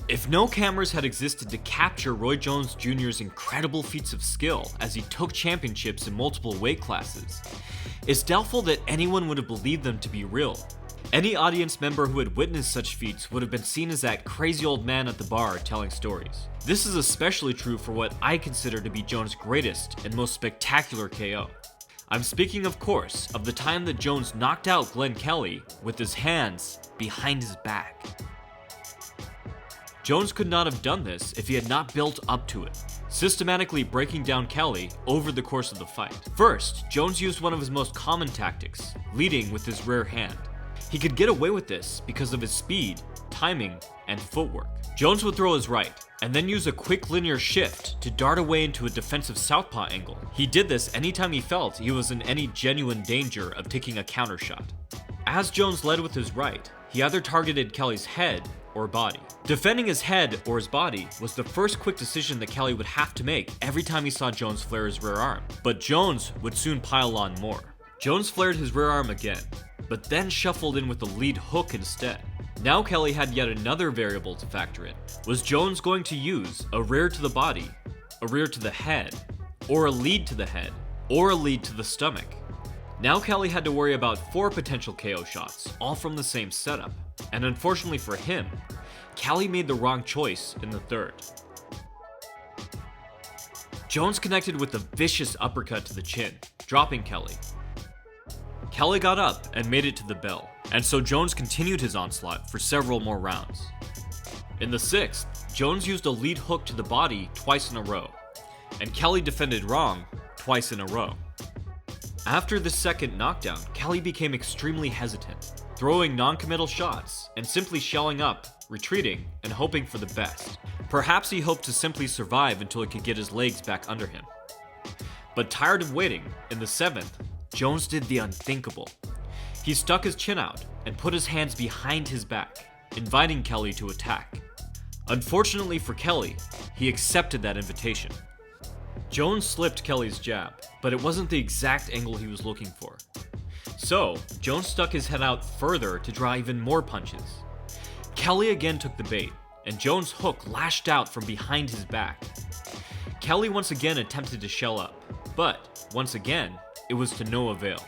If no cameras had existed to capture Roy Jones Jr.'s incredible feats of skill as he took championships in multiple weight classes, it's doubtful that anyone would have believed them to be real. Any audience member who had witnessed such feats would have been seen as that crazy old man at the bar telling stories. This is especially true for what I consider to be Jones' greatest and most spectacular KO. I'm speaking, of course, of the time that Jones knocked out Glen Kelly with his hands behind his back. Jones could not have done this if he had not built up to it, systematically breaking down Kelly over the course of the fight. First, Jones used one of his most common tactics, leading with his rear hand. He could get away with this because of his speed, timing, and footwork. Jones would throw his right, and then use a quick linear shift to dart away into a defensive southpaw angle. He did this anytime he felt he was in any genuine danger of taking a counter shot. As Jones led with his right, he either targeted Kelly's head or body. Defending his head or his body was the first quick decision that Kelly would have to make every time he saw Jones flare his rear arm, but Jones would soon pile on more. Jones flared his rear arm again, but then shuffled in with the lead hook instead. Now Kelly had yet another variable to factor in. Was Jones going to use a rear to the body, a rear to the head, or a lead to the head, or a lead to the stomach? Now Kelly had to worry about 4 potential KO shots, all from the same setup, and unfortunately for him, Kelly made the wrong choice in the third. Jones connected with a vicious uppercut to the chin, dropping Kelly. Kelly got up and made it to the bell, and so Jones continued his onslaught for several more rounds. In the 6th, Jones used a lead hook to the body twice in a row, and Kelly defended wrong twice in a row. After the second knockdown, Kelly became extremely hesitant, throwing non-committal shots and simply shelling up, retreating, and hoping for the best. Perhaps he hoped to simply survive until he could get his legs back under him. But tired of waiting, in the 7th, Jones did the unthinkable. He stuck his chin out and put his hands behind his back, inviting Kelly to attack. Unfortunately for Kelly, he accepted that invitation. Jones slipped Kelly's jab, but it wasn't the exact angle he was looking for. So, Jones stuck his head out further to draw even more punches. Kelly again took the bait, and Jones' hook lashed out from behind his back. Kelly once again attempted to shell up, but, once again, it was to no avail.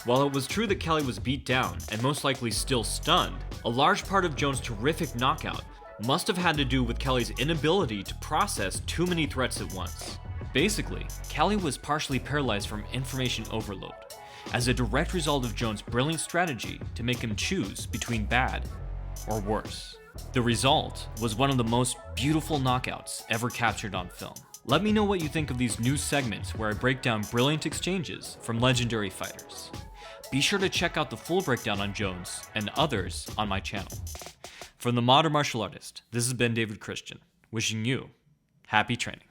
While it was true that Kelly was beat down and most likely still stunned, a large part of Jones' terrific knockout must have had to do with Kelly's inability to process too many threats at once. Basically, Kelly was partially paralyzed from information overload, as a direct result of Jones' brilliant strategy to make him choose between bad or worse. The result was one of the most beautiful knockouts ever captured on film. Let me know what you think of these new segments where I break down brilliant exchanges from legendary fighters. Be sure to check out the full breakdown on Jones and others on my channel. From the Modern Martial Artist, this has been David Christian, wishing you happy training.